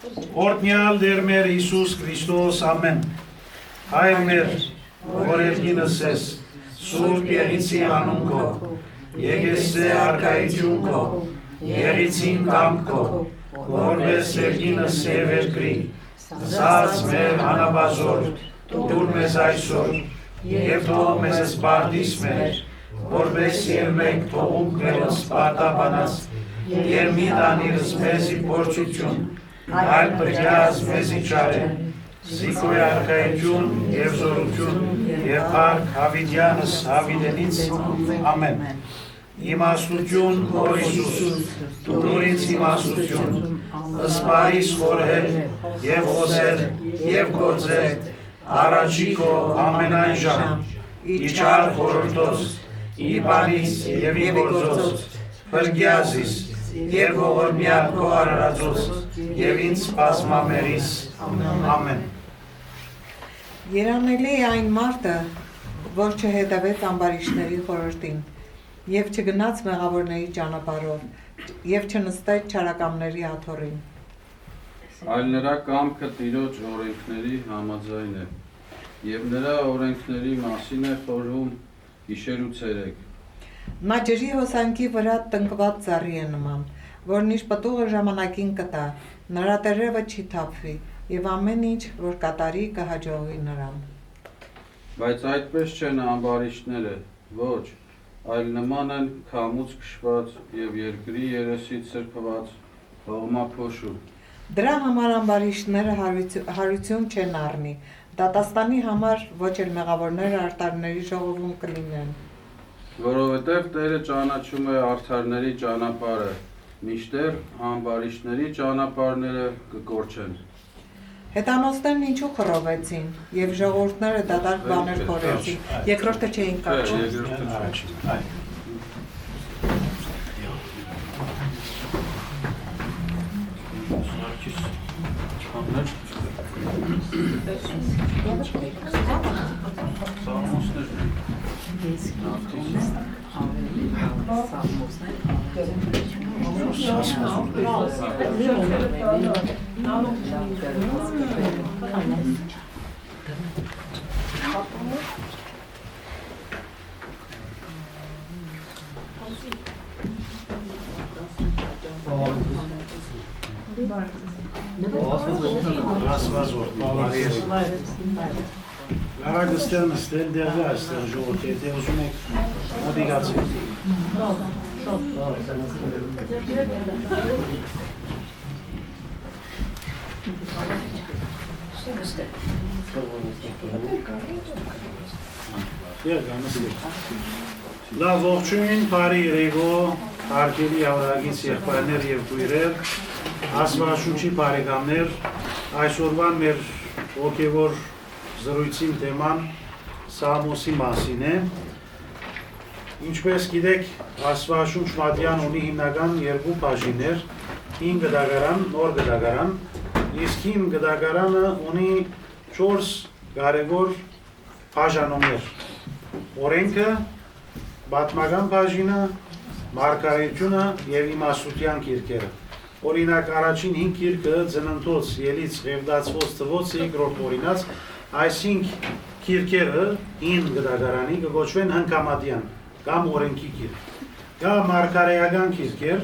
Օրհնյալ Տեր մեր Հիսուս Քրիստոս, ամեն։ Հայր մեր, որ երկինս ես, Սուրբ Եղիցի անուն քո, եկեսցե արքայություն քո, եղիցին կամք քո, որպես երկինս եւ երկրի, զած մեր անաբազոր, տուր մեզ այսօր, եւ թող մեզ սպարտիս մեր, որպես եւ մենք թողում քերս պատաբանած, եւ մի տանիրս մեզի փորձություն, այլ բրյազ մեզի չարե, զիքոյ արքայություն եւ զորություն եւ փառք հավիտյանս հավիտենից, ամեն։ Իմաստություն, որ Հիսուս, տուր ինձ իմաստություն, ըսպարիս խորհել եւ խոսել եւ գործել, առաջի քո ամենայն ժամ, իջար խորհրդոց, ի բանից եւ ի գործոց, փրկյազիս եւ ողորմյալ քո արարածոց եւ ինձ սպասմամերիս, ամեն։ Երանելի է այն մարդը, որ չհետևեց ամբարիշտների խորհրդին եւ չգնաց մեղավորների ճանապարհով եւ չնստեց չարակամների աթոռին։ Այլ նրա կամքը Տիրոջ օրենքների համաձայն է եւ նրա օրենքների մասին է խորհում գիշեր ու ցերեկ։ Նա ջրի հոսանքի վրա տնկված ծառի է նման, որն իր պտուղը ժամանակին կտա, նրա տերևը չի թափվի եւ ամեն ինչ, որ կատարի կհաջողվի նրան։ Բայց այդպես չեն ամբարիշտները, ոչ, այլ նման են քամուց քշված եւ երկրի երեսից սրբված հողմափոշու։ Դրա համար ամբարիշտները հարություն չեն առնի, դատաստանի համար ոչ էլ մեղավորները արտարների ժողովում կլինեն։ Որովհետև Տերը ճանաչում է արդարների ճանապարհը, մինչդեռ ամբարիշտների ճանապարհները կկորչեն։ Հետանոցներն ինչու խռովեցին եւ ժողովուրդները դատարկ բաներ խորեցին, երկրորդը չէին կարճում։ Garag ըստեղ նստել դեղը այստեղ ժողովուրդ, եթե ուզում եք մոտիկացեք։ Լավ ողջույն, բարի երեկո, հարգելի ավրագից եղբայրներ եւ քույրեր, Աստվածաշունչի բարեկամներ, այսօրվան մեր հոգևոր զրույցին թեման Սամոսի մասին է։ Ինչպես գիտեք, Աստվածաշունչ Մատյան ունի հիմնական երկու բաժիններ, հին գդագարան, նոր գդագարան, իսկ հին գդագարանը ունի 4 կարևոր բաժանումներ։ Օրենքը, պատմական բաժինը, մարգարեությունը եւ իմաստության գիրքերը։ Օրինակ առաջին 5 գիրքը Ծննդոց, Ելից, Ղևտացոց, Թվոց, երկրորդ օրինաց, այս 5 գիրքերը հին գդագարանի կոչվեն հնկամատյան կամ օրենքի գիրք։ Կա մարգարեական գիրքեր,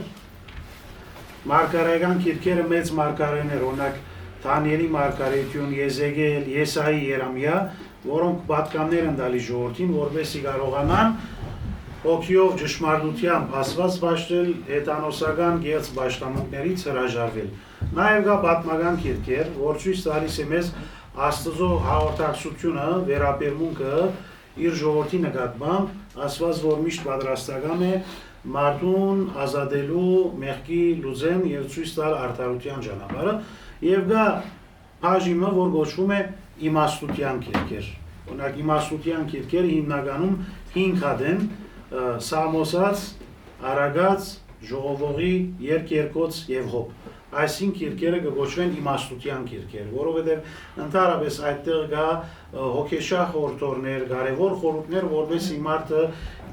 մարգարեական գիրքերը մեծ մարգարեներ, օրինակ Դանիելի մարգարեություն, Եզեկիել, Եսայի, Երեմիա, որոնք պատկաններ են տալիս ժողովրդին, որպեսզի կարողանան հոգիով ճշմարտությամբ ասված բաշխել հետանոսական գեղձ պաշտամունքներից հրաժարվել։ Նաև կա պատմական գիրքեր, որ ցույց տալիս է մեզ Աստծո հաղորդակցությունը, վերաբերմունքը իր ժողովրդի նկատմամբ, ասված որ միշտ պատրաստական է մարդուն ազատելու մեղքի լուծեն եւ ցույց տալ արդարության ճանապարհը, եւ կա բաժինը, որ կոչվում է իմաստության գիրքեր։ Օրինակ իմաստության գիրքերը հիմնականում 5 հատ են՝ Սամոսած, Արագած, Ժողովողի, Երկերկոց եւ Հոբ։ Այս 5 գիրքերը կոչվեն իմաստության գիրքեր, որովհետեւ ընդհանրապես այդտեղ կա հոգեշահ խորհուրդներ, կարևոր խորհուրդներ, որովհետեւ մարդը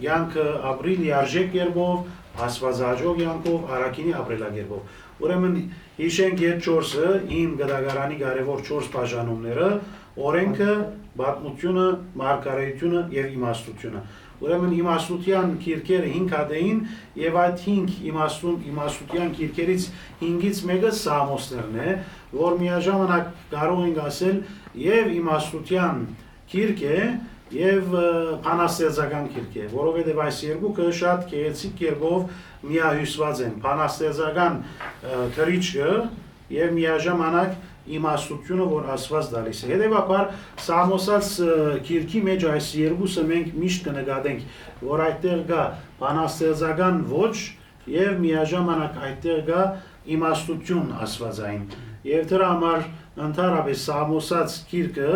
կյանքը ապրի լիարժեք կերպով, աստվածահաճո կյանքով, առաքինի ապրելակերպով։ Ուրեմն հիշենք այդ 4-ը իմ գդագարանի կարևոր 4 բաժանումները, օրենքը, պատմությունը, մարգարեությունը եւ իմաստությունը։ Ուրեմն իմաստության քիրքերը 5 հատ էին եւ այդ 5 իմաստության քիրքերից 5-ից մեկը Սամոսներն է, որ միաժամանակ կարող ենք ասել եւ իմաստության քիրք է եւ բանաստեղծական քիրք է, որովհետեւ այս երկուքը շատ գեղեցիկ կերպով միահյուսված են, բանաստեղծական քրիչը եւ միաժամանակ իմաստությունը, որ Աստված տալիս է։ Հետևաբար Սամոսած քիրքի մեջ այս երկուսը մենք միշտ կնկատենք, որ այդտեղ կա բանաստեղծական ոճ եւ միաժամանակ այդտեղ կա իմաստություն Աստվածային։ Եվ դրա համար ընդհանրապես Սամոսած քիրքը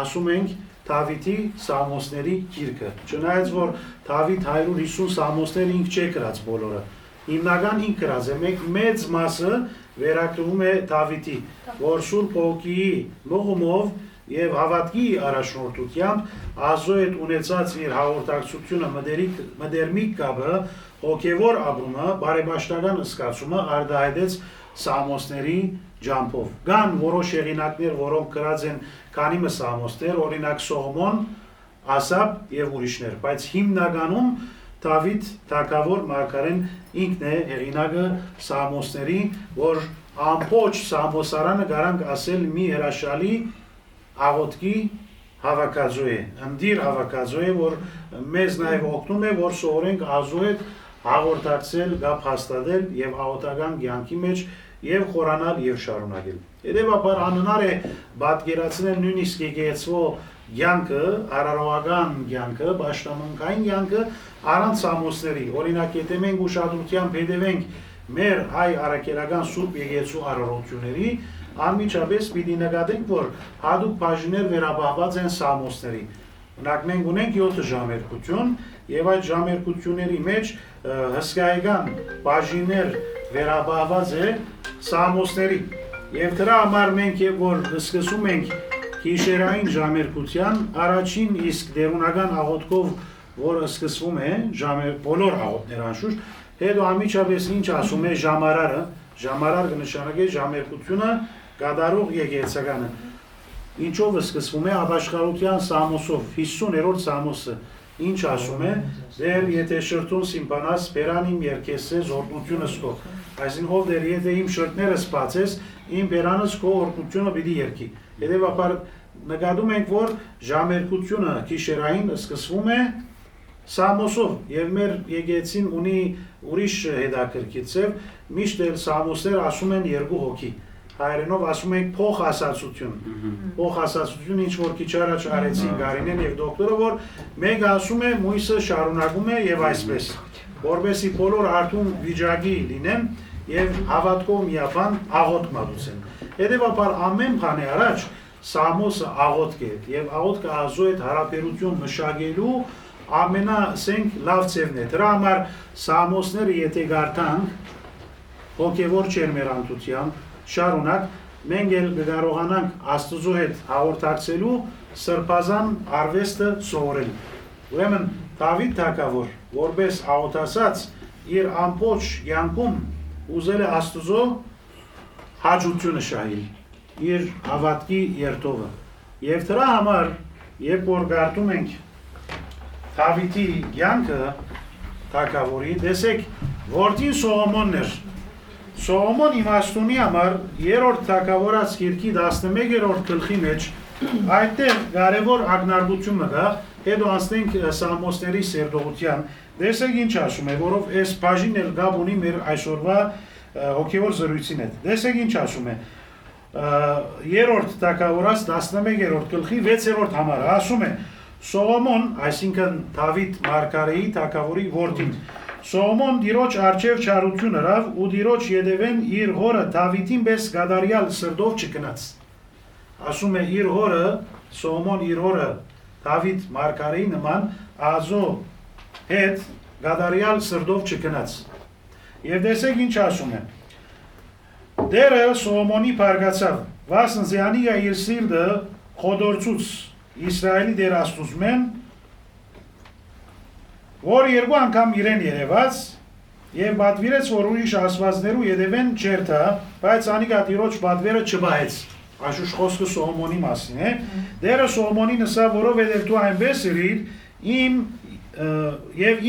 ասում ենք Դավիթի Սամոսների քիրքը։ Չնայած որ Դավիթ 150 Սամոսներ ինք չէ գրած բոլորը։ Հիմնական ինք գրած է, մեծ մասը վերագրվում է Դավիթի, որ Սուրբ Հոգիի մողումով եւ հավատքի առաջնորդությամբ Ազոյետ ունեցած իր հաղորդակցությունը մդերմիկ կապը, հոգեվոր ապրումը, բարեպաշտական զգացումը արտահայտեց Սամոսների ջամփով։ Կան որոշ հեղինակներ, որոնք գրած են քանի Սամոսներ, օրինակ Սողոմոն, Ասապ եւ ուրիշներ, բայց հիմնականում Դավիթ թագավոր մարգարեն ինքն է հեղինակը Սամոսների, որ ամբողջ Սամոսարանը կարանք ասել մի հրաշալի աղոթքի հավաքածու է, ընդիր հավաքածու է, որ մեզ նաև օգնում է, որ սովորենք Աստծու հետ հաղորդակցել, գապ հաստատել եւ աղոթական կյանքի մեջ եւ խորանալ եւ շարունակել։ Հետևաբար անհնար է պատկերացնել նույնիսկ եկեղեցու կյանքը, արարողական կյանքը, պաշտամունքային կյանքը առանց Սամոսների։ Օրինակ, եթե մենք ուշադրությամբ հետևենք մեր հայ առաքելական Սուրբ եկեղեցու արարողությունների, անմիջապես պիտի նկատենք, որ հատուկ բաժիններ վերաբահված են Սամոսների։ Օրինակ, մենք ունենք 7 ժամերկություն եւ այդ ժամերկությունների մեջ հսկայական բաժիններ վերաբահված է Սամոսների։ Եվ դրա համար մենք որ սկսում ենք գիշերային ժամերկության առաջին իսկ դերունական աղոթքով, որը սկսվում է բոլոր աղոթքները անշուշտ, հետո անմիջապես ինչ ասում է ժամարարը, ժամարար կնշանակի ժամերկությունը կատարող եկեղեցականը։ Ինչով սկսվում է ապաշխարության Սամոսով, 50-րդ Սամոսը, ինչ ասում է, դեր եթե շրթուն սիմպանաս բերանիմ երկեսես օրդնությունս քո, այսինքն ով դեր եթե իմ շրթներս բացես, իմ բերանս քո օրդնությունը պիտի երկի։ Հետևաբար նկատում ենք, որ ժամերկությունը գիշերային սկսվում է Սամոսով եւ մեր եկեղեցին ունի ուրիշ հետաքրքիր ձև, միշտ էլ Սամոսներ ասում են երկու հոգի։ Հայերենով ասում ենք փոխհասացություն։ Փոխհասացություն ինչ որ քիչ առաջ արեցին Գարինեն եւ դոկտորը, որ մեկը ասում է մույսը շարունակում է եւ այսպես, որովհետեւ բոլոր արդյուն վիճակի լինեն եւ հավատքով միաբան աղոթք մատուցեն։ Հետևաբար ամեն բանի առաջ Սամոսը աղոթք է եւ աղոթքը Աստծո հետ հարաբերություն մշակելու ամենասենք լավ ձևն է։ Դրա համար Սամոսները եթե գարտանք հոգեվոր չերմերանտությամբ շարունակ մենք էլ կարողանանք Աստծո հետ հաղորդակցելու սրբազան արվեստը սովորել։ Ուրեմն Դավիթ թագավոր, որպես աղոթասած, իր ամբողջ կյանքում ուզել է Աստծո հաջությունը շահել, իր հավատքի երթովը։ Եվ դրա համար, երբ որ գարտում ենք Դավիթի կյանքը թագավորի, տեսեք, որդին Սողոմոնն էր։ Սողոմոն իմաստունի համար երրորդ թագավորաց գիրքի 11-րդ գլխի մեջ այդտեղ կարևոր ակնարկությունը կա, հետո անցնենք Սամոսների սերտողության։ Տեսեք ինչ ասում է, որով այս բաժինն էլ գապ ունի մեր այսօրվա հոգևոր զրույցին հետ։ Տեսեք ինչ ասում է։ Երրորդ թագավորաց 11-րդ գլխի 6-րդ համարը ասում է. Սողոմոն, այսինքն Դավիթ մարգարեի թագավորի որդին, Սողոմոն դիրոջ արջև չարություն հրավ ու դիրոջ ետևեն իր հորը Դավիթին պես գադարյալ սրտով չգնաց։ Ասում է իր հորը, Սողոմոն իր հորը Դավիթ մարգարեի նման Աստծո հետ գադարյալ սրտով չգնաց։ Եվ տեսեք ինչ ասում է. Դերը Սողոմոնի բարգացավ, վասն զյանիա իր սիրտը խոդորցուց Իսրայելի դեր Աստուծմեն, որ երկու անգամ իրեն երևաց եւ պատվիրեց, որ ուրիշ աստվածներու յետևեն չերթա, բայց անիկա Տիրոջ պատվերը չբահեց։ Աշուշ խոսքը Սողոմոնի մասին է։ Դերը Սողոմոնին ասա, որովհետեւ դու այնպես երիր,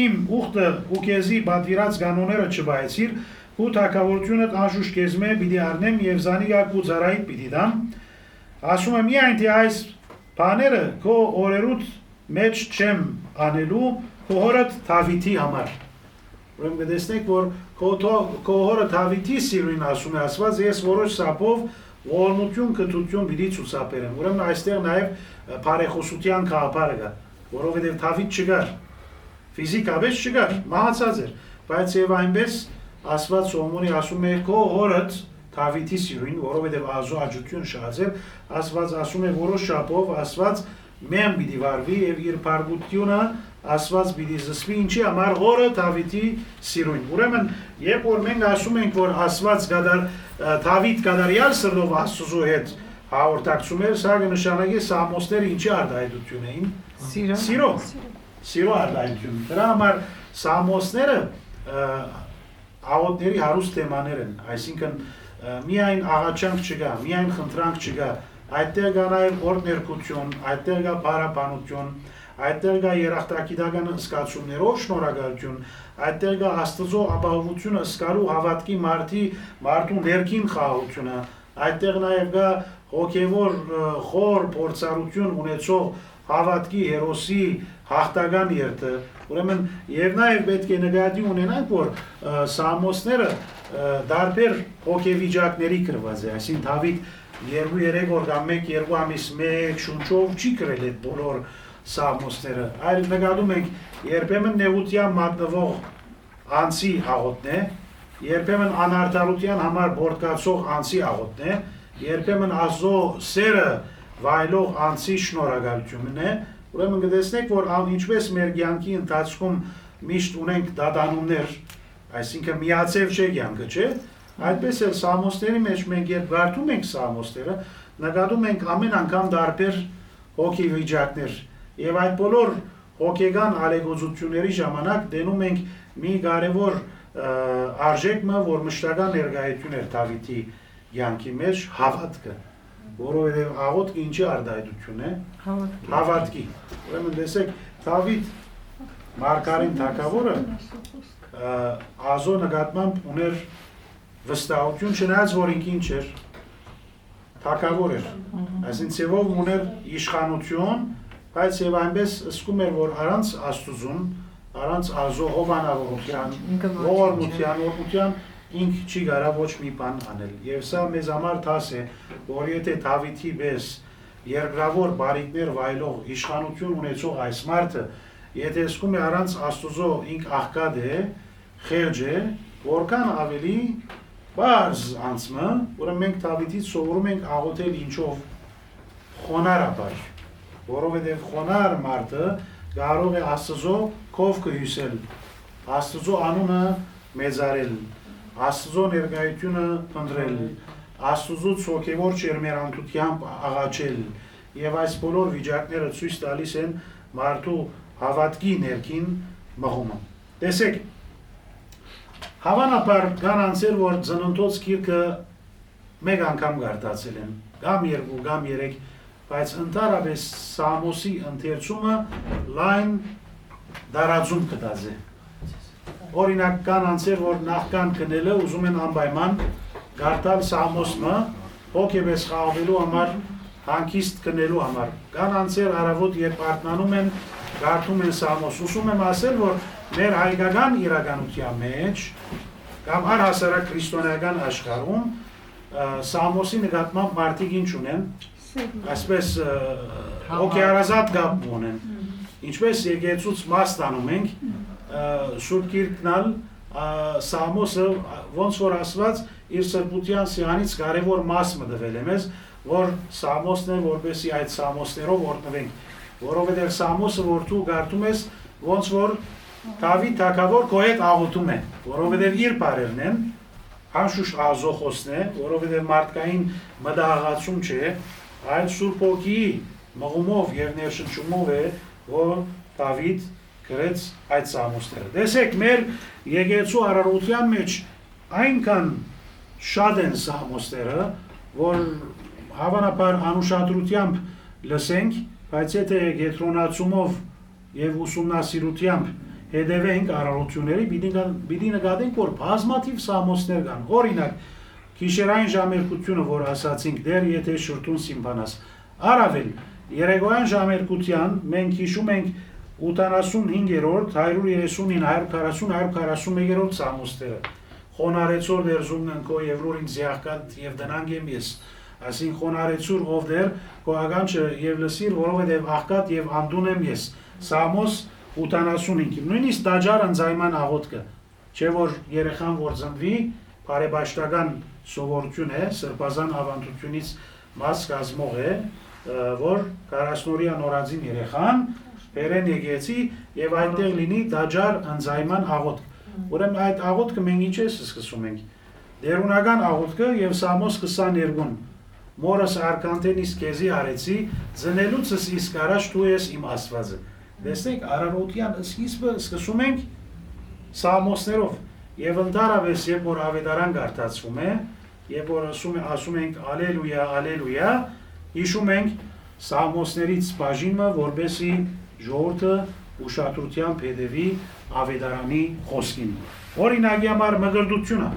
իմ ուխտը ու քեզի պատվիրած կանոնները չբահեցիր, ու թակավորությունը անշուշտ քեզմե պիտի առնեմ եւ զանիկա քու ծառայիդ պիտի դամ։ Ասում եմ միայն թե այս բաները քո օրերուտ մեջ չեմ անելու քո հորդ Դավիթի համար։ Ուրեմն կտեսնեք, որ քո հորը Դավիթի սիրուն ասում է Աստված, ես որոշ սապով ողորմություն, կրթություն պիտի ցուցաբերեմ։ Ուրեմն այստեղ նաև բարեխոսության գաղափարը կա, որովհետև Դավիթ չկար, ֆիզիկապես չկար, մահացած էր, բայց եւ այնպես Աստված Սողոմոնի ասում է քո հորդ Դավիթի սիրուն, որովհետև Ազո աջություն շատ էր, Աստված ասում է որոշ շապով Աստված մեն պիտի վարվի եւ իր բարգությունը Աստված պիտի զսվի ինչի համար հորը Դավիթի սիրուն։ Ուրեմն երբ որ մենք ասում ենք որ Աստված Դավիթ գադարյալ սրտով Աստծո հետ հաղորդակցում էր, սա կնշանակի Սամոսները ինչի արտահայտություն էին։ Սիրո արտահայտություն։ Դրա համար Սամոսները աղոթների հարուստ թեմաներ են, այսինքն միայն աղաչանք չկա, միայն խնդրանք չկա, այդտեղ կա նաև օրհներկություն, այդտեղ կա բարապանություն, այդտեղ կա երախտագիտական զգացումներով շնորհակալություն, այդտեղ կա Աստծո ապահովությունը զգալու հավատքի մարդու ներքին խաղաղությունը, այդտեղ նաև կա հոգևոր խոր փորձառություն ունեցող հավատքի հերոսի հաղթական երթը։ Ուրեմն եւ նաև պետք է նկատի ունենանք, որ Սամոսները դարբեր հոգեվիճակների գրված է, այսինքն Դավիթ 2-3 օր կամ 1-2 ամիս մեկ շունչով չի գրել այդ բոլոր Սամոսները, այլ նկատում ենք երբեմն նեղության մատնվող անձի աղոթն է, երբեմն անարդարության համար բորտկացող անձի աղոթն է, երբեմն Աստծո սերը վայելող անձի շնորհակալությունն է։ Ուրեմն կտեսնեք, որ ինչպես մեր կյանքի ընթացքում միշտ ունենք դատանումներ, այսինքն միացև չէ կյանքը, չէ՞։ Այդպես էլ Սամոսների մեջ մենք երբ գարտում ենք Սամոսները, նկատում ենք ամեն անգամ դարբեր հոգեվիճակներ, եւ այդ բոլոր հոգեգան ալեգոծությունների ժամանակ դենում ենք մի կարևոր արժեքը, որ մշտական ներկայություն էր Դավիթի կյանքի մեջ հավատքը, որովհետև աղոթքը ինչի արտահայտություն է։ Հավատքի։ Ուրեմն տեսեք, Դավիթ Մարգարին թագավորը Ազո նկատմամբ ուներ վստահություն, չնայած որ ինքն ինչ էր, թագավոր էր, այսինքն ծևով ուներ իշխանություն, բայց եւ այնպես զգում էր, որ առանց Աստուծուն, առանց Ազո հովանավորության, ողորմության ինք չի կարա ոչ մի բան անել։ Եվ սա մեզ համար դաս է, որ եթե Դավիթի պես երկրավոր բարիքներ վայելող իշխանություն ունեցող այս մարդը, եթե զգում է առանց Աստուծո ինք աղքատ է, խեղճ է, որքան ավելի բարձ անցմը, ուրեմն մենք Դավիթից սովորում ենք աղոթել ինչով խոնարհաբար, որովհետև խոնարհ մարդը կարող է Աստծո կովքը հյուսել, Աստծո անունը մեծարել, Աստծո ներկայությունը փնտրել, Աստծուց հոգևոր ճերմերանքությամբ աղաչել, եւ այս բոլոր վիճակները ցույց տալիս են մարդու հավատքի ներքին մղումը։ Տեսեք, հավանաբար կան անձեր, որ ծննդոց գիրքը մեկ անգամ գարտացել են, կամ 2, կամ 3, բայց ընդհանրապես Սամոսի ընթերցումը լայն դարածում կտած է։ Օրինակ կան անձեր, որ նախքան քնելը ուզում են անպայման գարտալ Սամոսը, հոգեպես խաղալու համար, հանգիստ քնելու համար։ Կան անձեր առավոտ երբ արթնանում են, գարտում են Սամոս։ Ուզում եմ ասել, որ մեր հայկական իրականության մեջ կամ առհասարակ քրիստոնեական աշխարհում Սամոսի նկատմամբ մարդիկ ինչ ունեն, այսպես հոգեարազատ կապ ունեն։ Ինչպես եկեղեցուց մաս տանում ենք, Սուրբ Գիրքնալ Սամոսը ոնց որ ասված իր սրբության սյանից կարևոր մաս մտվել է մեզ, որ Սամոսն է, որպեսզի այդ Սամոսներով օրհնվենք, որովհետև Սամոսը որ դու գարտում ես, ոնց որ Դավիթ թագավոր քո հետ աղոթում է, որովհետև իր բարերն են, անշուշտ Ազո խոսն է, որովհետև մարդկային մտահղացում չէ, այլ Սուրբ Հոգիի մղումով եւ ներշնչումով է, որ Դավիթ գրեց այդ սամոսները։ Տեսեք, մեր եկեղեցու արարողության մեջ այնքան շատ են սամոսները, որ հավանաբար անուշադրությամբ լսենք, բայց եթե կենտրոնացումով եւ ուսումնասիրությամբ հետևենք արարողությունների, պիտի նկատենք, որ բազմաթիվ սամոսներ կան։ Օրինակ, գիշերային ժամերկությունը, որ ասացինք, դեռ եթե շրթուն սիմփանաս, առավել երեկոյան ժամերկության մենք հիշում ենք 85-րդ, 139, 140, 141-րդ սամոսները։ Խոնարեցոր դերզում ընկո եւ լուրին զիախկատ եւ դնանք եմ ես, ասին խոնարեցուր ով դեր կոագանչը եւ լսիր, որովհետեւ աղկատ եւ անդուն եմ ես։ Սամոս 85, նույնիսկ դաջար ընձայման աղոթքը, չէ որ երեխան որ ծնվի, բարեբաշտական սովորություն է, սրբազան ավանդությունից մաս կազմող է, որ 40-օրյա նորածին երեխան բերեն եկեղեցի եւ այնտեղ լինի դաջար ընձայման աղոթք։ Ուրեմն այդ աղոթքը մենք ինչ ես սկսում ենք։ Դերունական աղոթքը եւ Սամոս 22-ն մորս արքանտենից քեզի արեցի, ծնելուցս իսկ առաջ դու ես իմ Աստվածը։ Տեսեք, արարողության սկիզբը սկսում ենք Սամոսներով եւ ընդհանրապես երբ որ ավետարան գարտացվում է, երբ որ ասում ենք ալելույա, ալելույա, հիշում ենք Սամոսներից բաժինը, որպեսի ժողովուրդը ուշադրությամբ հետևի ավետարանի խոսքին։ Օրինակի համար մգրդությունը,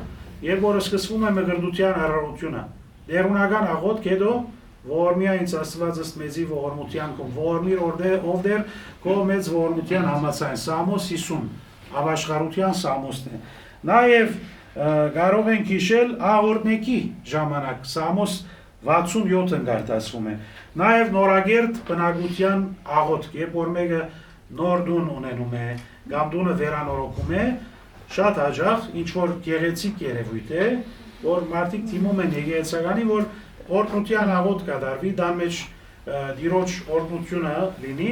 երբ որ սկսվում է մգրդության արարողությունը, դերունական աղոթք հետո ողորմիա ինձ Աստվածս մեծի ողորմության կոմ, ողորմիր ով դեր քո մեծ ողորմության համաձայն, Սամոս 50, ավաշխարության Սամոսն է։ Նաև կարող ենք հիշել աղորդնեկի ժամանակ, Սամոս 67-ն գարտացվում է։ Նաև նորագերտ բնակության աղոթք, երբ որ մեկը նոր դուն ունենում է, կամ դունը վերանորոգում է, շատ հաճախ ինչ որ գեղեցիկ երևույթ է, որ մարդիկ թիմում են եկեղեցականի, որ օրհնության աղոթք կատարվի, դա մեջ դիրոջ օրհնությունը լինի,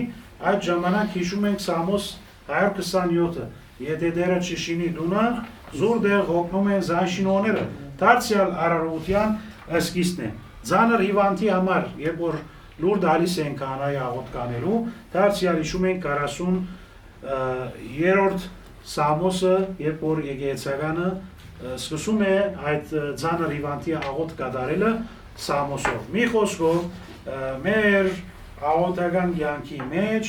այդ ժամանակ հիշում ենք Սամոս 127-ը, եթե դերը չշինի դունը, զուր դեղ հոգնում են զանշինոները, դարձյալ արարողության սկիզբն է։ Ձանր հիվանդի համար, երբ որ լուր դալիս են կանայի աղոթք անելու, դարձյալ հիշում ենք 40-րդ Սամոսը, երբ որ եկեղեցականը սկսում է այդ ձանր հիվանդի աղոթք կատարելը Սամոսով։ Մի խոսքով մեր աղոթական կյանքի մեջ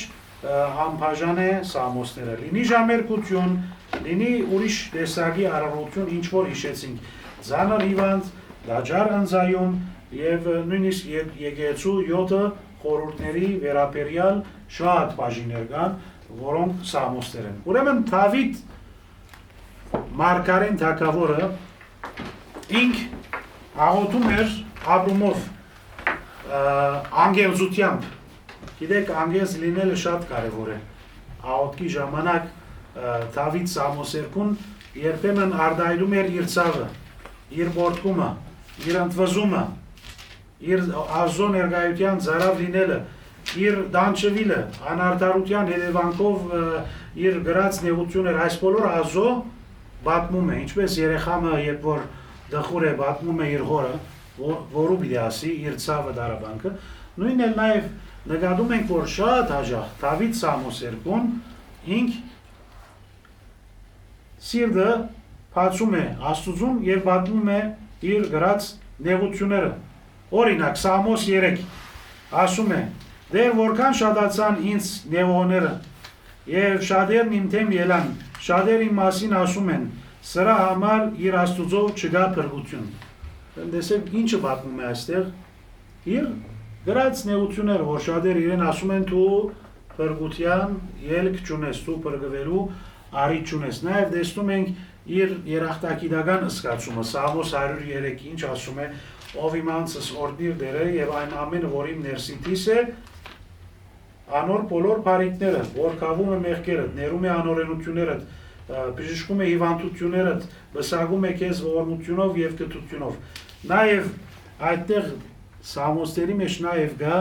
անբաժան է Սամոսները։ Լինի ժամերկություն, լինի ուրիշ տեսակի արարողություն, ինչ որ հիշեցինք, ձանր հիվանդ, դաջար ընձայում եւ նույնիսկ եկեղեցու 7 խորհուրդների վերաբերյալ շատ բաժիններ կան, որոնք Սամոսներ են։ Ուրեմն Դավիթ Մարգարեն թագավորը ինք աղոթում էր ապրումով անգելզությամբ։ Գիտեք, անգելզ լինելը շատ կարևոր է։ Աղոթքի ժամանակ Դավիթ Սամոսերկուն երբեմն արտահայտում էր իր ցավը, իր որդկումը, իր ընդվզումը, իր Աստծո ներկայության ծարավ լինելը, իր դանչվիլը, անարդարության հետևանքով իր գրած նեղություններ, այս բոլորը Աստծո պատմում է, ինչպես երեխամը, երբ որ դխուր է պատմում է իր հորը, որու պիտի ասի, իր ցավը դարաբանքը, նույնն էլ նաև նկատում ենք, որ շատ հաճախ Դավիթ Սամոսերկուն ինք սիրտը բացում է Աստծուն եւ պատմում է իր գրած նեղությունները։ Օրինակ Սամոս 3 ասում է. «Դեր որքան շատացան ինձ նեղողները եւ շատերն իմ թեմ ելան, շատեր իմ մասին ասում են, սրա համար իր Աստուծով չկա փրկություն»։ Տեսեք ինչը պատմում է այստեղ։ Իր գրած նեղությունները, որ շատեր իրեն ասում են դու փրկության ելք չունես, դու փրկվելու առիթ չունես։ Նաեւ տեսնում ենք իր երախտագիտական զգացումը, Սամոս 103 ինչ ասում է. «Ով իմ անձս օրհնիր դերը եւ այն ամենը, որ իմ ներսիտիս է, անոր բոլոր բարիքները, որ կավում է մեղքերդ, ներում է անօրենություններդ, բժշկում է հիվանդություններդ, վսակում է քեզ ողորմությունով եւ կթությունով»։ Նաեւ այդտեղ Սամոսների մեջ նաեւ գա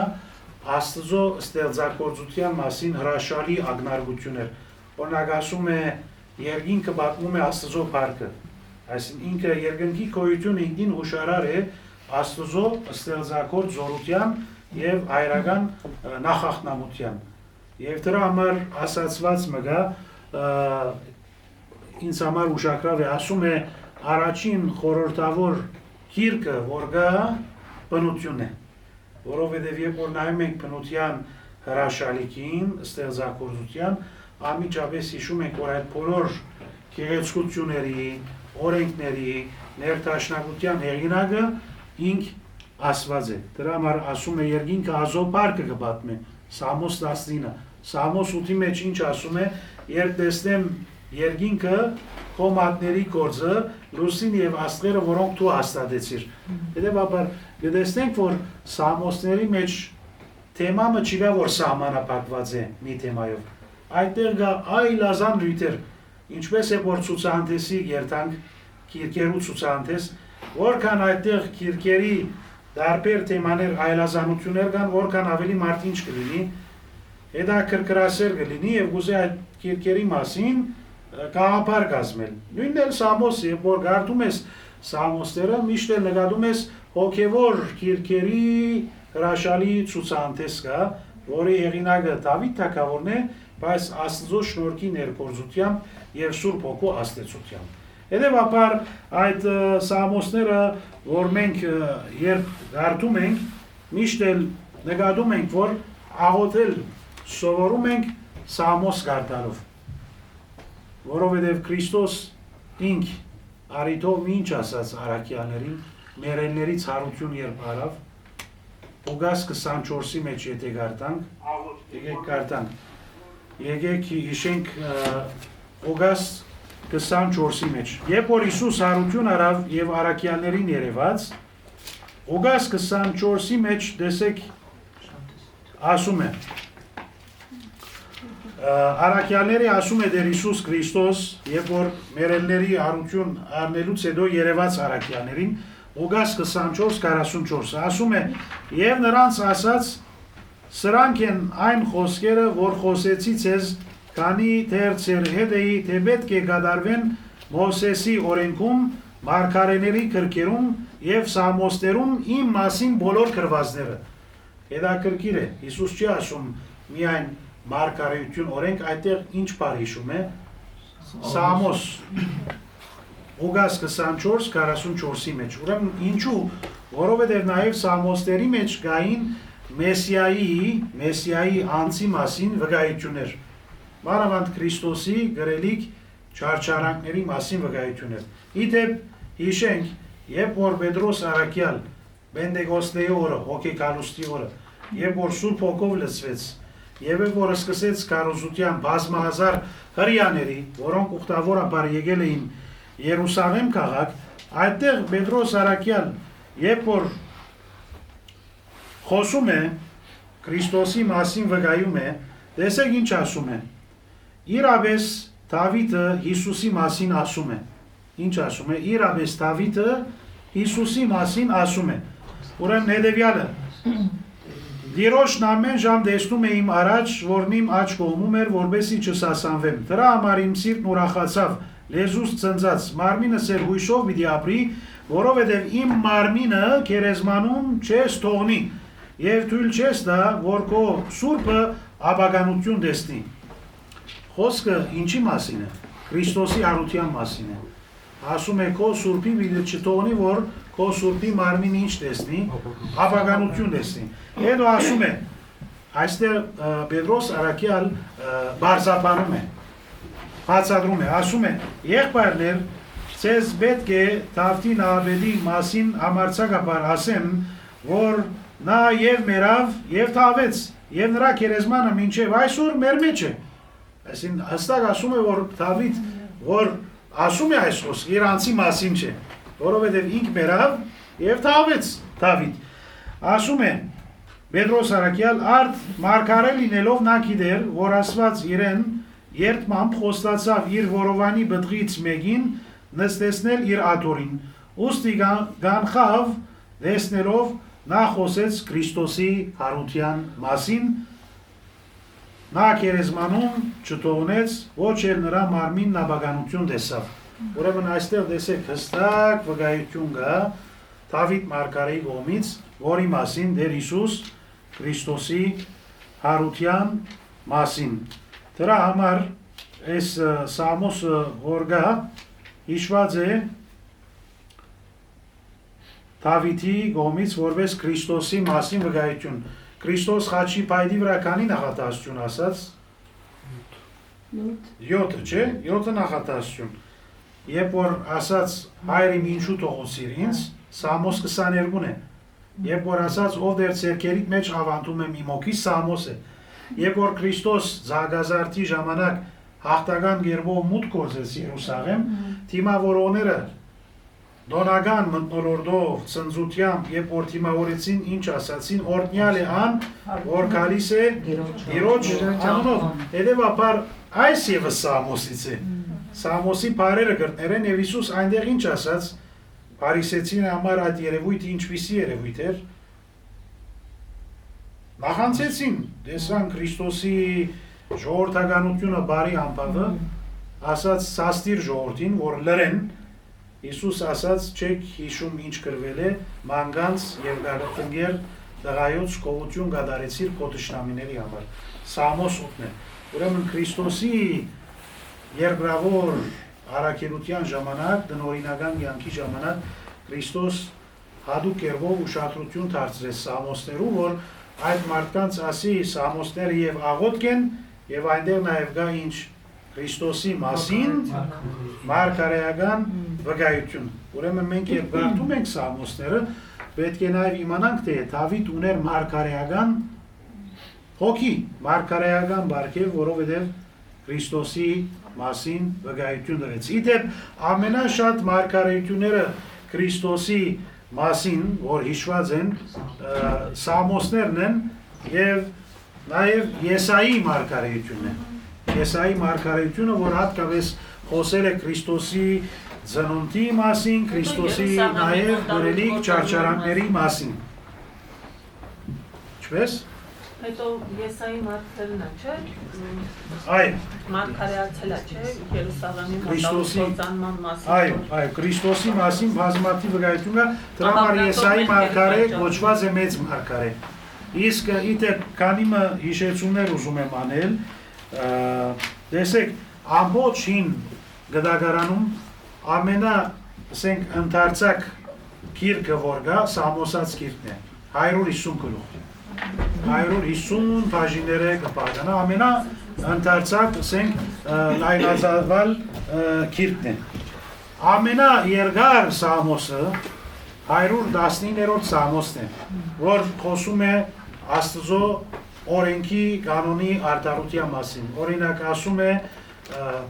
Աստծո ստեղծագործության մասին հրաշալի ակնարկություններ։ Օրինակ ասում է երկինքը պատմում է Աստծո փառքը, այսինքն ինքը երկնքի գոյությունը ինքնին հուշարար է Աստծո ստեղծագործ զորության եւ հայրական նախախնամության։ Եվ դրա համար ասացված մգա ինձ համար ուշագրավ է, ասում է առաջին խորհրդավոր գիրքը, որ գա բնություն է, որովհետև երբ որ նայում ենք բնության հրաշալիքին, ստեղծագործության, անմիջապես հիշում ենք, որ այդ բոլոր գեղեցկությունների, օրենքների, ներդաշնակության հեղինակը ինք Աստված է։ Դրա համար ասում է երկինքը ազոպարկը կպատմի, Սամոս 19, Սամոս 8-ի մեջ ինչ ասում է, երբ տեսնեմ երկինքը քո մատների գործը, լուսին եւ աստղերը, որոնք դու հաստատեցիր։ Հետևաբար կտեսնենք, որ Սամոսների մեջ թեմամը չի գա, որ սահմանափակված է մի թեմայով։ Այդտեղ գա այլազան լույթեր, ինչպես է որ ցուցահանդեսի երթանք, քիրքերու ցուցահանդես, որքան այդտեղ քիրքերի դարբեր թեմաներ, այլազանություններ կան, որքան ավելի մարդինչ կլինի, հետաքրքրասեր կլինի եւ գուցե այդ քիրքերի մասին գաղափար կազմել։ Նույնն էլ Սամոսը, երբ որ գարտում ես Սամոսները, միշտ էլ նկատում ես հոգևոր քիրքերի հրաշալի ցուցահանդես կա, որի հեղինակը Դավիթ թագավորն է, բայց Աստծո շնորհքի ներկործությամբ եւ Սուրբ Հոգու աստեցությամբ։ Հետևաբար այդ Սամոսները, որ մենք երբ գարտում ենք, միշտ էլ նկատում ենք, որ աղոթել սովորում ենք Սամոս գարտալով, որովհետև Քրիստոս ինք արիթով ինչ ասաց առաքյալներին, մերելներից հարություն երբ արավ, Ուգաս 24-ի մեջ եթե գարտանք, եկեք գարտանք, եկեք հիշենք Ուգաս 24-ի մեջ, երբ որ Հիսուս հարություն արավ եւ առաքյալներին երևաց, Ուգաս 24-ի մեջ տեսեք ասում է, առաքյալների ասում է դեր Հիսուս Քրիստոս, երբ որ մերելների հարություն առնելուց հետո երևաց առաքյալներին, Ուգաս 24:44 ասում է, եւ նրանց ասաց, սրանք են այն խոսքերը, որ խոսեցի ձեզ, քանի դեռ ձեր հետ էի, թե պետք է կատարվեն Մովսեսի օրենքում, մարգարեների գրքերում եւ Սամոսներում իմ մասին բոլոր գրվածները։ Հետաքրքիր է, Հիսուս չի ասում միայն մարգարեություն օրենք, այդտեղ ինչ բառ հիշում է, Սամոս, Ուգաս 24:44-ի մեջ, ուրեմն ինչու, որովհետև նաև Սամոսների մեջ կային Մեսիայի անձի մասին վկայություններ, մանավանդ Քրիստոսի գրելիք չարչարանքների մասին վկայություններ։ Իդեպ հիշենք, երբ որ Պետրոս առաքյալ Պենտեկոստեի օրը, հոգեկալուստի օրը, երբ որ Սուրբ Հոգով լցվեց, եւ որ սկսեց քարոզության բազմահազար հրյաների, որոնք ուխտավորաբար եկել էին Երուսաղեմ քաղաք, այդտեղ Պետրոս առաքյալ, երբ որ խոսում է, Քրիստոսի մասին վկայում է, տեսեք ինչ ասում է, իրապես Դավիթը Հիսուսի մասին ասում է, ինչ ասում է, իրապես Դավիթը Հիսուսի մասին ասում է, ուրեմն հետևյալը, Տիրոջն ամեն ժամ տեսնում եմ առաջ, որն իմ աջ կողմում էր, որպեսզի չսասանվեմ, դրա համար իմ սիրտն ուրախացավ, լեզուս ծնծած, մարմինս էր հույսով պիտի ապրի, որովհետև իմ մարմինը քերեզմանում չես թողնի, եւ թույլ չես տա, որ քո սուրբը ապագանություն տեսնի։ Խոսքը ինչի մասին է, Քրիստոսի հարության մասին է, ասում է քո սուրբի պիտի չթողնի, որ քո սուրբի մարմինը ինչ տեսնի, ապագանություն տեսնի։ Հետո ասում է, այստեղ Պետրոս առաքյալ բարձրաբանում է, բացատրում է, ասում է, եղբայրներ, ձեզ պետք է Դավթի նահապետի մասին համարձակաբար ասեմ, որ նա եւ մեռավ եւ թավեց, եւ նրա քերեզմանը մինչեւ այսօր մեր մեջ է։ Այսինքն հստակ ասում է, որ Դավիթ, որ ասում է այս խոսքը, իր անձի մասին չէ, որովհետեւ ինք մեռավ եւ թավեց Դավիթ։ Ասում է Պետրոս առաքյալ արդ մարգարե լինելով նա գիտեր, որ Աստված իրեն երդմամբ խոստացավ իր որովանի բդղից մեկին նստեցնել իր աթոռին, ուստի գանխավ տեսնելով նա խոսեց Քրիստոսի հարության մասին, նա քերեզմանում չթողնեց, ոչ էլ նրա մարմինն ապագանություն տեսավ։ Ուրեմն այստեղ տեսեք հստակ վկայություն կա Դավիթ մարգարեի կողմից, որի մասին դեր Հիսուս Քրիստոսի հարության մասին։ Դրա համար այս Սամոսը որ գա հիշված է Դավիթի կողմից որպես Քրիստոսի մասին վկայություն։ Քրիստոս խաչի փայդի վրա քանի նախատասություն ասած 7, չէ՞, 7 նախատասություն։ Երբ որ ասած հայրի ինչու թողոցիր ինձ, Սամոս 22-ն է։ Երբ որ ասած ով դեր ցերկերիդ մեջ ավանդում եմ իմ օքի, Սամոս է։ Երբ որ Քրիստոս զարգազարդի ժամանակ հաղթական գերբով մուտք գործեց Երուսաղեմ, թիմավորողները Դոնական մտնոլորդով, ծնծությամբ, երբ որ թիմավորեցին, ինչ ասացին, օրտնյալ է ան, որ գալիս է Տիրոջ անունով։ Հետևաբար այս ևս Սամոսից է։ Սամոսի բարերը գրտներեն եւ Հիսուս այնտեղ ինչ ասաց, Փարիսեցին համար այդ երևույթը ինչպիսի երևույթ էր։ Նախանցեցին, տեսան Քրիստոսի ժողովրդականությունը բարի ամբավը, ասաց սաստիր ժողովրդին, որ լրեն Հիսուս ասաց, չեք հիշում ինչ գրվել է, մանգանց եւ գարտնգեր դղայոց կողություն գադարեցիր քո թշնամիների համար։ Սամոս 8-ն է։ Ուրեմն Քրիստոսի երկրավոր առաքելության ժամանակ, դնորինական կյանքի ժամանակ Քրիստոս հadouk կերպով ուշադրություն դարձրեց Սամոսներու, որ այդ մարդկանց ասի Սամոսները եւ աղոթք են եւ այնտեղ նաեւ գա ինչ Քրիստոսի մասին մարգարեական վկայություն։ Ուրեմն մենք երբ գարտում ենք Սամոսները, պետք է նաև իմանանք, թե Դավիթ ուներ մարգարեական հոգի, մարգարեական բարգև, որովհետև Քրիստոսի մասին վկայություն դրեց։ Իդեպ ամենաշատ մարգարեությունները Քրիստոսի մասին, որ հիշված են, Սամոսներն են եւ նաև Եսայի մարգարեությունն է։ Եսայի մարգարեությունը, որ հատկապես խոսել է Քրիստոսի ծնունդի մասին, Քրիստոսի նաև գրելիք ճարճարանքների մասին։ Ինչպես? Հետո Եսայի մարգարեն է, չէ՞։ Այո։ Մարգարեացել է, չէ՞, Երուսաղեմի Քրիստոսի մոտավորության մասին։ Այո, Քրիստոսի մասին բազմաթիվ վկայություն կա, դրա համար Եսայի մարգարե կոչված է մեծ մարգարե։ Իսկ իդեպ քանիմը հիշեցումներ ուզում եմ անել, տեսեք, ամբողջ հին գդագարանում ամենա, ասենք, ընդարձակ գիրքը որ գա, Սամոսած գիրքն է, 150 գլուխ, 150 բաժինները կպատկանա, ամենա ընդարձակ, ասենք, լայնածավալ գիրքն է։ Ամենա երկար Սամոսը 119-րդ Սամոսն է, որ խոսում է Աստծո օրենքի կանոնի արտարության մասին։ Օրինակ ասում է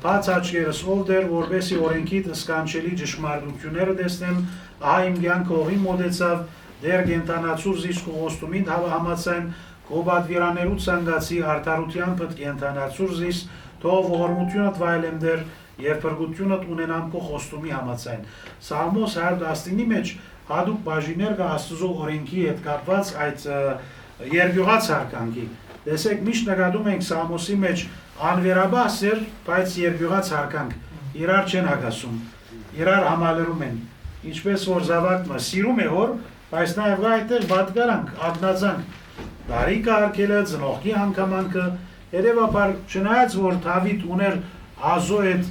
բաց աչքերս ով դեր որպեսի օրենքիդ սկանչելի ճշմարտությունները տեսնեմ, ահա իմ կյանքը ողի մոտեցավ, դեր կենտանացուր զիս կողոստումին համացայն կոբադվիրաներու ցանկացի արտարության պտ կենտանացուր զիս, թող ողորմությունդ վայելեմ դեր եւ փրկությունդ ունենամ քո խոստումի համացայն։ Սամոս 119-ի մեջ հadouk բաժիներ կա Աստծո օրենքի հետ կապված այդ երկյուղած հարկանքի։ Տեսեք, միշտ նկատում ենք Սամոսի մեջ անվերաբասեր, բայց երկյուղած հարկանք, իրար չեն հագասում, իրար համալրում են, ինչպես որ զավակը սիրում է հոր, բայց նաև գա այդտեղ պատկարանք, ագնացանք, դարիքը արկելը, ծնողքի հանգամանքը, հետևաբար չնայած որ Դավիթ ուներ Ազո հետ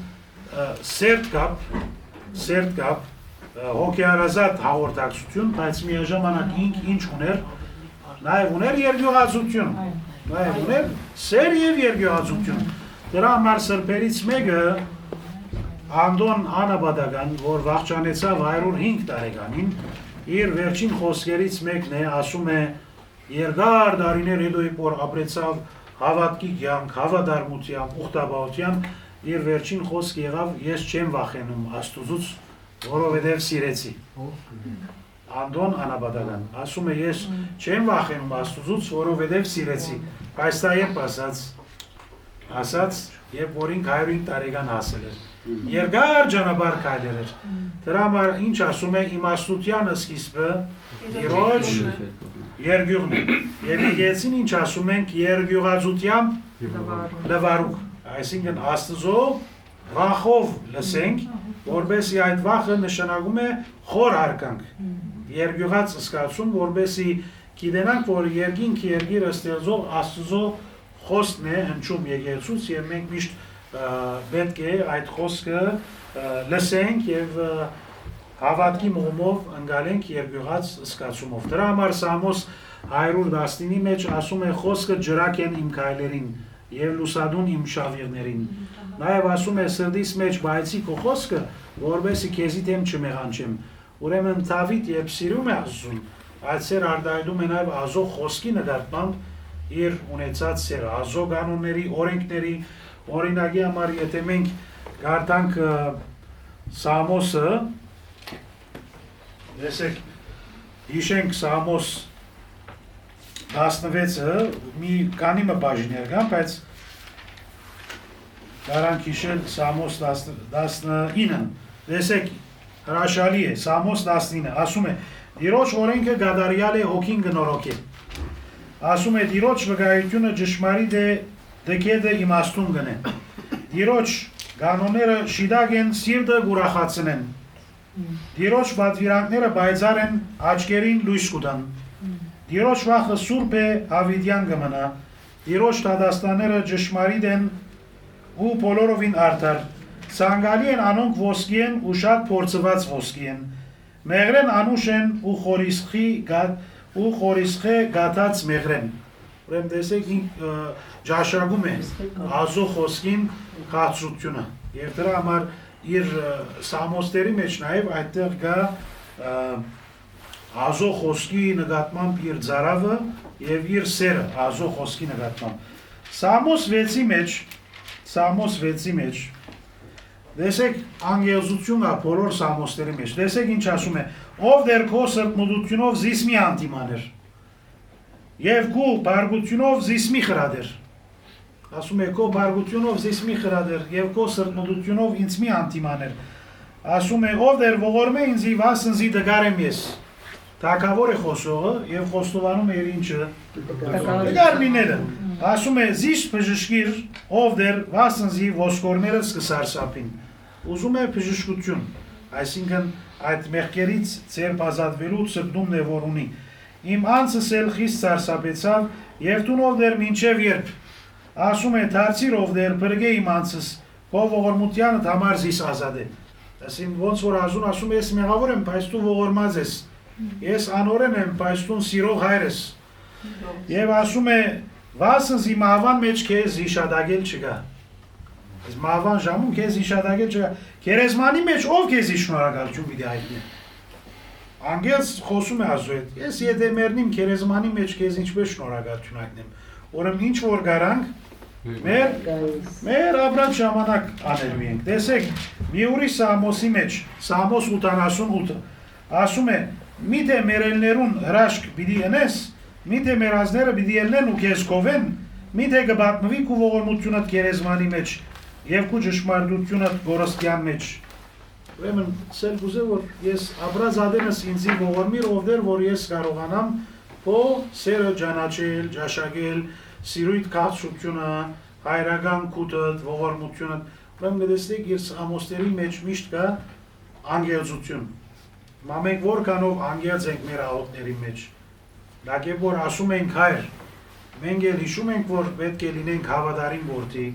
սերտ կապ, հոգեարազատ հաղորդակցություն, բայց միաժամանակ ինչ ուներ, նաև ուներ երկյուղածություն, նաև ուներ սեր և երկյուղածություն։ Դրա համար սրբերից մեկը Անդոն Անաբադական, որ վախճանեցավ 105 տարեկանին, իր վերջին խոսքերից մեկն է, ասում է երկար դարիներ հետո որ ապրեցավ հավատքի կյանք, հավատարմությամբ, ուխտաբավությամբ, իր վերջին խոսք եղավ, ես չեմ վախենում Աստուծուց, որովհետև սիրեցի։ Անդոն Անաբադական, ասում է ես չեմ վախենում Աստուծուց, որովհետև սիրեցի, բայց դա երբ ասաց, երբ որ ինք 105 տարեկան հասել էր, երկար ճանապարհ քայլել էր, դրա համար ինչ ասում է իմաստության սկիզբը Տիրոջ երկյուղն է, եւ եկեցին ինչ ասում ենք երկյուղածությամբ լվարուկ, այսինքն Աստծո վախով լսենք, որբեսի այդ վախը նշանակում է խոր հարկանք, երկյուղած զգացում, որբեսի գիտենանք, որ երկինք երկիրը ստեղծող Աստծո խոսքն է հնչում եկեղեցուց եւ մենք միշտ պետք է այդ խոսքը լսենք եւ հավատքի մոմով ընկալենք երկյուղած զգացումով։ Դրա համար Սամոս 119-ի մեջ ասում է խոսքը ջրակ են իմ քայլերին եւ լուսադուն իմ շավիղներին։ Նաեւ ասում է սրտիս մեջ բայցի քո խոսքը, որովհետեւ քեզի դեմ չմեղանչեմ։ Ուրեմն Դավիթ երբ սիրում է Աստծուն, այդ սեր արտահայտում է նաեւ Աստծո խոսքի նկատմամբ իր ունեցած սերը, Աստծո կանոնների, օրենքների, օրինակի համար եթե մենք գարտանք Սամոսը, տեսեք, հիշենք Սամոս 16-ը մի կանիմը բաժիներ կան, բայց դրանք հիշել Սամոս 19-ը, տեսեք, հրաշալի է, Սամոս 19-ը, ասում է, Տիրոջ օրենքը գադարյալ է հոգին գնորոք է, ասում է, Տիրոջ վկայությունը ճշմարիտ է, դեկեդը իմաստուն գնե, Տիրոջ կանոնները շիդակ են, սիրտը գուրախացնեն, Տիրոջ պատվիրանքները բայձար են, աչքերին լույս կուտան, Տիրոջ վախը սուրբ է, հավիտյան կմնա, Տիրոջ դատաստանները ճշմարիտ են ու բոլորովին արդար, ցանկալի են անոնք ոսկի են ու շատ փորձված ոսկի են, մեղրեն անուշ են ու խորիսխե գաթած մեղրեն։ Ուրեմն տեսեք ջաշակում է Աստծո խոսքին քաղցրությունը եւ դրա համար իր Սամոսների մեջ նաեւ այդտեղ կա Աստծո խոսքի նկատմամբ իր ծարավը եւ իր սերը Աստծո խոսքի նկատմամբ։ Սամոս 6-ի մեջ տեսեք անգելզությունն է բոլոր Սամոսների մեջ։ Տեսեք ինչ ասում է. Ով դեր քո սրտմտությունով զիս մի անտիմաներ եւ քո բարգությունով զիս մի խրադեր։ Ասում է քո բարգությունով զիս մի խրադեր եւ քո սրտմտությունով ինձ մի անտիմաներ։ Ասում է ով դեր ողորմե ինձի վասնզի դգարեմ ես։ Թագավոր է խոսողը եւ խոստովանում է իր ինչը դգարմիները։ Ասում է զիս բժշկիր ով դեր վասնզի ոսկորները սկսարսապին։ Ուզում է բժշկություն, այսինքն այդ մեղքերից ձեր բազատվելու ծրտումն է որ ունի։ Իմ անձս էլ խիստ սարսափեցավ եւ դու ով դեր մինչեւ երբ։ Ասում է դարձիր ով դեր բրգե իմ անձս, ով ողորմությանդ համար զիս ազատ է։ Այսինքն ոնց որ ազուն ասում է ես մեղավոր եմ, բայց դու ողորմած ես։ Ես անօրեն եմ, բայց դու սիրող հայր ես։ Եվ ասում է վասնզի մահվան մեջ քեզ իշադագել չկա։ Այս մահվան ժամում քեզ իշադագել չկա։ Գերեզմանի մեջ ով քեզ շնորհակալություն պիտի հայտնի։ Անգելս խոսում է Աստծո հետ։ Ես եթե մեռնիմ գերեզմանի մեջ քեզ ինչպես շնորհակալություն հայտնեմ։ Ուրեմն ինչ որ գարանք մեր ապրած ժամանակ անելու ենք։ Տեսեք, մի ուրիշ Սամոսի մեջ, Սամոս 88 ասում է. Միթե մերելներուն հրաշք պիտի ընես, միթե մերազները պիտի ելնեն ու քեզ կովեն, միթե կբատնվի քու ողորմությունդ գերեզմանի մեջ եւ քու ճշմարտությունդ գորստյան մեջ։ Ուրեմն սել գուզե որ ես ապրած ադենս ինձի ողորմիր ովդեր որ ես կարողանամ քո սերը ճանաչել, ճաշակել, սիրույթ քաղցրությունը, հայրական քուտդ, ողորմությունը։ Ուրեմն գտեսեք ես Ամոսների մեջ միշտ կա անգելծություն։ Մենք որքանով անգելծ ենք մեր աղոթների մեջ։ Դակե որ ասում ենք հայր, մենք էլ հիշում ենք որ պետք է լինենք հավատարիմ որդի,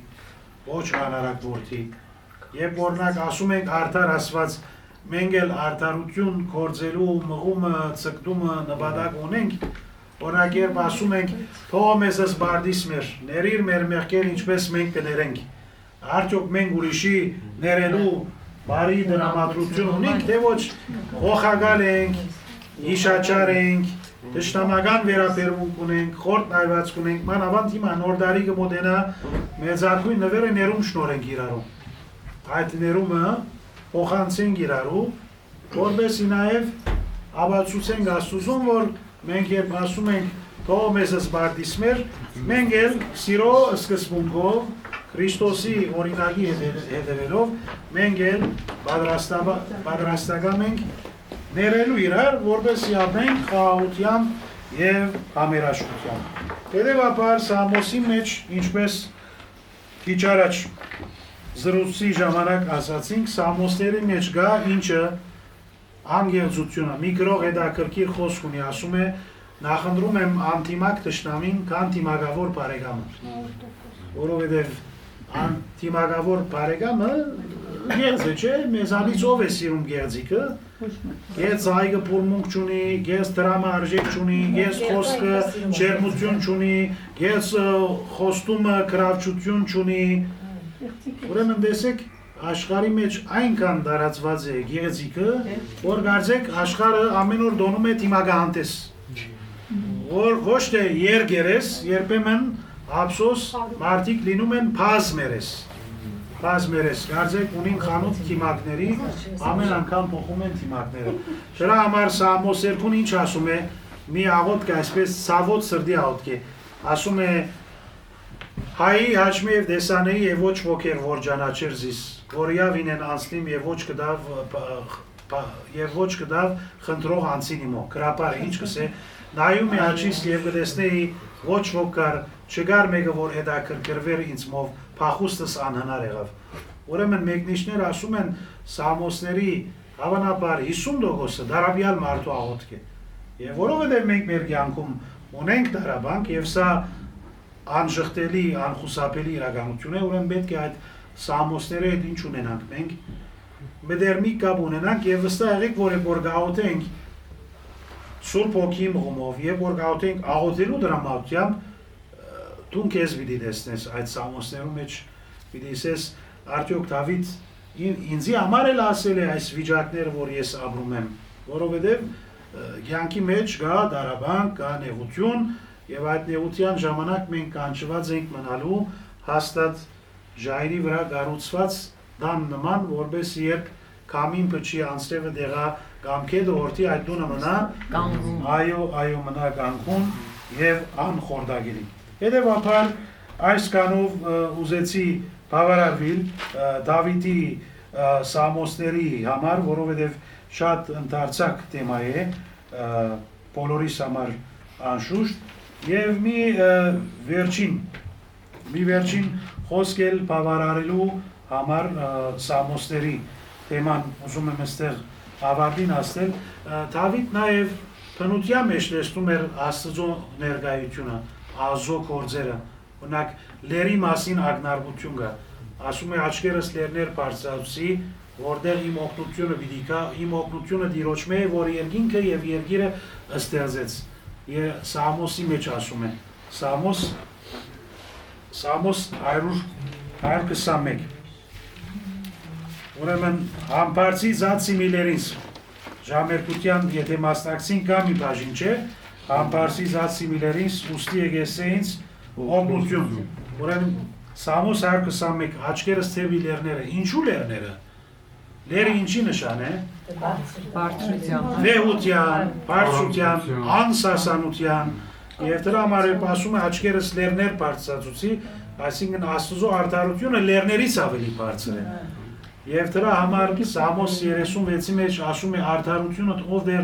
ոչ անարակ որդի։ Երբ օրինակ ասում ենք արդար ասված, մենք էլ արդարություն գործելու մղումը, ցկտումը նպատակ ունենք, օրինակ երբ ասում ենք թող մեզ զբարդիս մեր, ներիր մեր մեղքեր ինչպես մենք կներենք։ Արդյոք մենք ուրիշի ներելու բարի դրամատրություն ունենք, թե ոչ ողագալ ենք, իշաչար ենք, դժտամական վերաբերմունք ունենք, խորտ նայվածք ունենք, մանավանդ հիմա նոր դարի կմոտենա մեծարգույն նվերը ներում շնորհենք իրարու։ Այդ ներումը փոխանցենք իրարու, որպեսզի նաև ապացուցենք Աստծուն, որ մենք երբ ասում ենք թող մեզ զբարդիս մեր, մենք էլ սիրո սկզբունքով Քրիստոսի օրինակի հետևելով մենք էլ պատրաստական ենք ներելու իրար, որպեսզի ապրենք խաղաղության եւ համերաշխության։ Հետևաբար Սամոսի մեջ, ինչպես քիչ առաջ զրույցի ժամանակ ասացինք, Սամոսների մեջ կա ինչը անգեղծությունը։ Մի գրող հետաքրքիր խոսք ունի, ասում է նախընտրում եմ անտիմակ թշնամին, քան թիմակավոր բարեկամը։ Որովհետև անտիմակավոր բարեկամը գեղձ է, չէ՞, մեզանից ով է սիրում գեղձիկը։ Գեղձ այգը փորմունք չունի, գեղձ դրամը արժեք չունի, գեղձ խոսքը ջերմություն չունի, գեղձ խոստումը գրավչություն չունի։ Ուրեմն տեսեք, աշխարհի մեջ այնքան տարածված է գեղձիկը, որ կարծեք աշխարհը ամեն օր դոնում է թիմակահանտես։ Որ ոչ թե երգերես, երբեմն ափսոս մարդիկ լինում են փազմերես, կարծեք ունին խանութ թիմակների, ամեն անգամ փոխում են թիմակները։ Դրա համար Սամոս 2-ն ինչ ասում է, մի աղոթք այսպես ցավոտ սրտի աղոթք է, ասում է հայի հաչմեև դեսանեի եւ ոչ ոգեր որ ճանաչեր զիս, որիավ ինեն անցնիմ եւ ոչ կդավ խնդրող անցին իմո, գրապարը ինչ կսե, նայում է աչիս եւ կտեսնեի ոչ ոք կար, չգար մեկը որ հետաքրքրվեր ինձ մով, փախուստս անհնար եղավ։ Ուրեմն մեկնիշներ ասում են Սամոսների հավանաբար 50%-ը դարաբյալ մարդու աղոթք է։ Եվ որովհետև մենք մեր կյանքում ունենք դարաբանք եւ սա անժխտելի, անխուսափելի իրականություն է, ուրեմն պետք է այդ Սամոսների հետ ինչ ունենանք մենք, մդերմի կապ ունենանք եւ վստահ եղեք, որ գաղութենք Սուրբ Հոգի մղումով եւ որ գաղութենք աղոթելու դրամատությամբ դու քեզ պիտի տեսնես այդ Սամոսներում մեջ պիտի ասես արդյոք Դավիթ ինձի համար էլ ասել է այս վիճակները որ ես ապրում եմ որովհետեւ կյանքի մեջ կա դարաբանք, կա նեղություն եւ այդ նեղության ժամանակ մենք կանչված ենք մնալու հաստատ ժայռի վրա գառուցված դան նման որպես երբ կամին փչի անձրևը դեղա գամքեդը օրդի այդ դունը մնա այո մնա կանգուն եւ անխորդագիրի Հետևաբար այս կանով ուզեցի բավարարվել Դավիթի Սամոսների համար, որովհետև շատ ընդարձակ թեմա է բոլորիս համար անշուշտ եւ մի վերջին խոսք էլ բավարարելու համար Սամոսների թեման ուզում եմ այստեղ ավարտին ասել Դավիթ նաեւ բնության մեջ տեսնում էր Աստծո ներկայությունը Ազո գործերը, օրինակ լերի մասին ակնարկություն կա, ասում է աչքերս լերներ բարձրացուցի, որտեղ իմ օգնությունը պիտի գա, իմ օգնությունը Տիրոջում է, որ երկինքը եւ երկիրը ստեղծեց։ Սամոսի մեջ ասում է, Սամոս 121։ Ուրեմն համբարձի զացի միլերինս, ժամերկության եթե մասնակցին կա մի բաժին չէ, Համբարձի զացի միլերինս ուստի եկեսեինց օգնություն։ Ուրեմն Սամոս 121 աչքերս թևի լերները, ինչու լերները։ Լերը ինչի նշան է։ Վեհության, բարձրության, անսասանության եւ դրա համար էլ ասում է աչքերս լերներ բարձրացուցի, այսինքն Աստծո արդարությունը լերներից ավելի բարձր է։ Եվ դրա համար Սամոս 36-ի մեջ ասում է արդարությունը ով դեր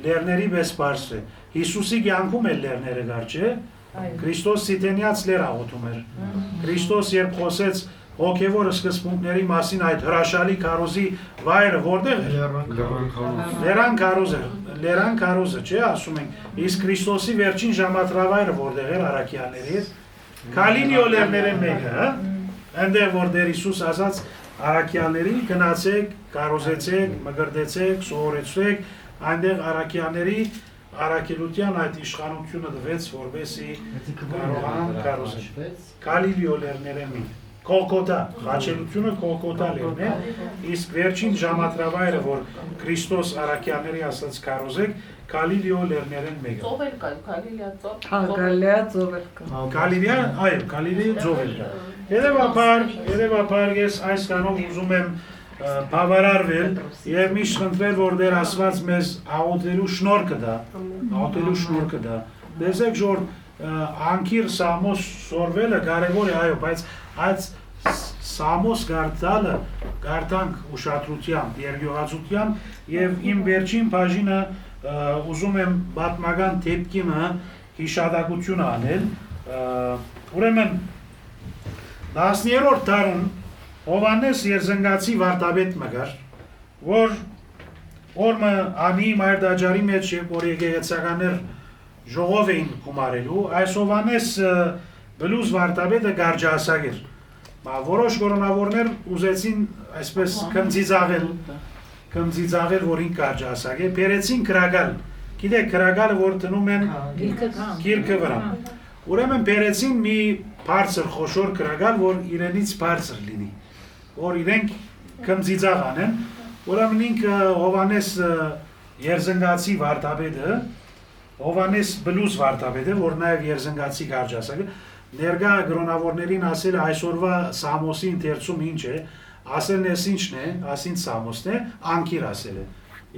լերների պես բարձր է։ Հիսուսի կյանքում էլ լերները կար, չէ՞։ Քրիստոս Սիտենյաց լեր աղոթում էր։ Քրիստոս երբ խոսեց հոգևոր սկզբունքների մասին այդ հրաշալի քարոզի վայրը որտեղ էր։ Լերան քարոզը, չէ՞, ասում ենք։ Իսկ Քրիստոսի վերջին ժամադրավայրը որտեղ էր Արաքյանների հետ։ Գալիլեո լերները մեկը, հա։ Այնտեղ որ Տեր Հիսուս ասաց Արաքյանների գնացեք, կարոզեցեք, մգրտեցեք, սովորեցեք, այնտեղ Արաքյանների Արաքելության այդ իշխանությունը դվեց, որպեսի կարողանան կարոզել։ Գալիլեո լերները մի Կողկոտա, խաչելությունը Կողկոտա լերն է, իսկ վերջին ժամադրավայրը, որ Քրիստոս Արաքյանների ասաց կարոզեք, Գալիլեո լերներն մեկը։ Ծով էլ կա, Գալիլեա ծով։ Գալիլեա ծով էլ կա։ Գալիլեա, այո, Գալիլեա ծով էլ կա։ Հետևաբար ես այս կանով ուզում եմ բավարարվել եւ միշտ խնդրել որ Տեր Աստված մեզ աղոթելու շնորհքը դա։ Տեսեք որ անկիր Սամոս սորվելը կարևոր է, այո, բայց այդ Սամոս գարտալը գարտանք ուշադրությամբ, երկյուղացությամբ եւ իմ վերջին բաժինը ուզում եմ պատմական դեպքիմը հիշադակություն անել։ Ուրեմն 10-րդ դարում Հովանես Երզնգացի վարդապետ մգար, որ օրը անի մայրդաջարի մեջ որ եկեղեցականներ ժողով էին գումարելու, այս Հովանես Բլուզ վարդապետը գարջահասակ էր։ Որոշ կորոնավորներ ուզեցին այսպես կմձիձաղել, որ ինք գարջահասակ է, բերեցին քրագալ։ Գիտեք, քրագալը որ տնում են գիրքը վրա։ Ուրեմն բերեցին մի բարձր խոշոր քրագալ, որ իրենից բարձր լինի, որ իրենք կմձիձաղ անեն։ Ուրեմն ինքը Հովանես Երզնգացի վարդապետը, Հովանես Բլուզ վարդապետը, որ նաև Երզնգացի գարջահասակ է, ներկա գրոնավորներին ասել այսօրվա Սամոսի ընթերցում ինչ է, ասելն էս ինչն է, ասին Սամոսն է, անկիր ասել է։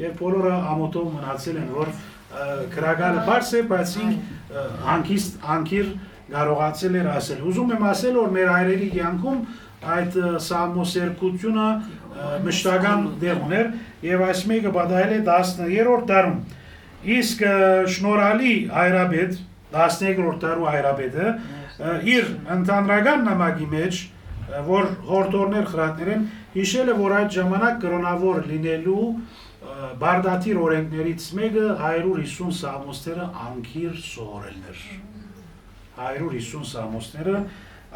Եվ բոլորը ամոթով մնացել են, որ քրագալը բարձր է, բայց ինք անկիր կարողացել էր ասել։ Ուզում եմ ասել, որ մեր հայրերի կյանքում այդ Սամոսերկությունը մշտական դեղ ուներ եւ այս մեկը պատահել է 10-րդ դարում։ Իսկ շնորհալի հայրապետ 13-րդ դարու հայրապետը իր ընդհանրական նամակի մեջ, որ հորդորներ խրատներ են, հիշել է, որ այդ ժամանակ կրոնավոր լինելու բարդաթիր օրենքներից մեկը 150 սամոսները անկիր սովորելն էր։ 150 սամոսները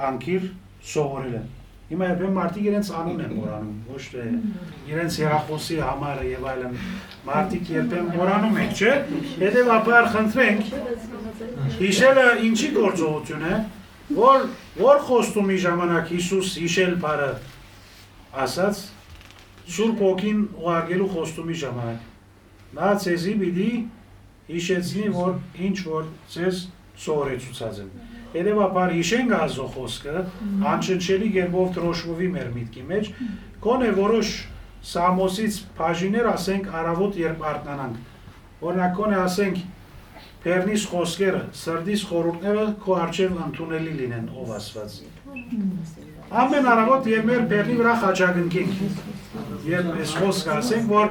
անկիր սովորել են։ Հիմա երբեմն մարդիկ իրենց անուն են մոռանում, ոչ թե իրենց հեռախոսի համարը եւ այլն, մարդիկ երբեմն մոռանում են, չէ՞։ Հետեւաբար խնդրենք, հիշելը ինչի գործողություն է, որ խոստումի ժամանակ Հիսուս հիշել բառը ասաց, Սուրբ Օքին ուղարկելու խոստումի ժամանակ։ Նա ցեզի պիտի հիշեցնի, որ ինչ որ ցեզ սովորեցուցած եմ։ Հետևաբար հիշենք Աստծո խոսքը, անշնչելի կերպով դրոշվի մեր միտքի մեջ, գոնե որոշ Սամոսից բաժիներ ասենք առավոտ երբ արթնանանք։ Օրինակ գոնե ասենք Բերնիս խոսքերը, սրդիս խորհուրդները քո առջև ընդունելի լինեն, ով Աստված։ Ամեն առավոտ եւ մեր բերնի վրա խաչակնքենք։ Երբ այս խոսքը ասենք, որ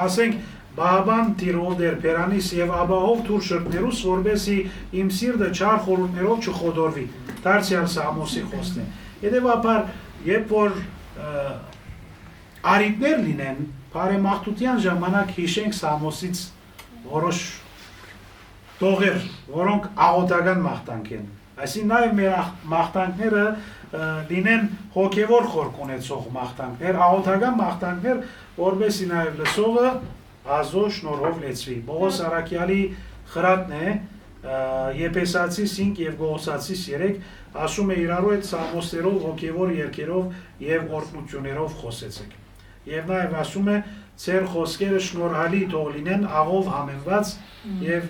ասենք Բաբան տիրոլ դեր Պերանիս եւ Աբահով թուր շրտներուս, որբեսի իմ սիրտը չար խորհուրդներով չխոդորվի։ Դարձյալ Սամոսի խոսքն է։ Հետևաբար, երբ որ արիտներ լինեն, բարեմաղթության ժամանակ հիշենք Սամոսից որոշ տողեր, որոնք աղոթական մաղթանք են։ Այսինքն նաև մեր մաղթանքները լինեն հոգևոր խորք ունեցող մաղթանքներ, աղոթական մաղթանքներ, որբեսի նաև լսողը Աստծո շնորհով լեցվի։ Պողոս Արաքյալի խրատն է, Եփեսացի 5 եւ Գողոսացի 3 ասում է իրարու հետ սամոսներով, հոգևոր երգերով եւ օրհնություններով խոսեցեք։ Եվ նաև ասում է ձեր խոսքերը շնորհալի թող լինեն աղով համեմված եւ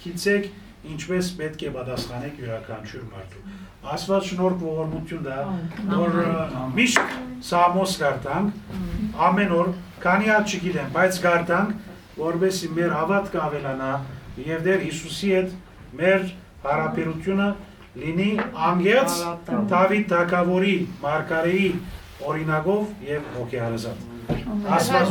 գիտեք ինչպես պետք է պատասխանեք յուրաքանչյուր մարդու։ Աստված շնորհ ողորմություն դա, որ միշտ Սամոս գարտանք, ամեն օր քանի հատ չգիտեմ, բայց գարտանք, որովհետեւ մեր հավատքը ավելանա եւ դեր Հիսուսի հետ մեր հարաբերությունը լինի անգերց Դավիթ Թագավորի մարգարեի օրինակով եւ հոգեհարազատ։ Աստված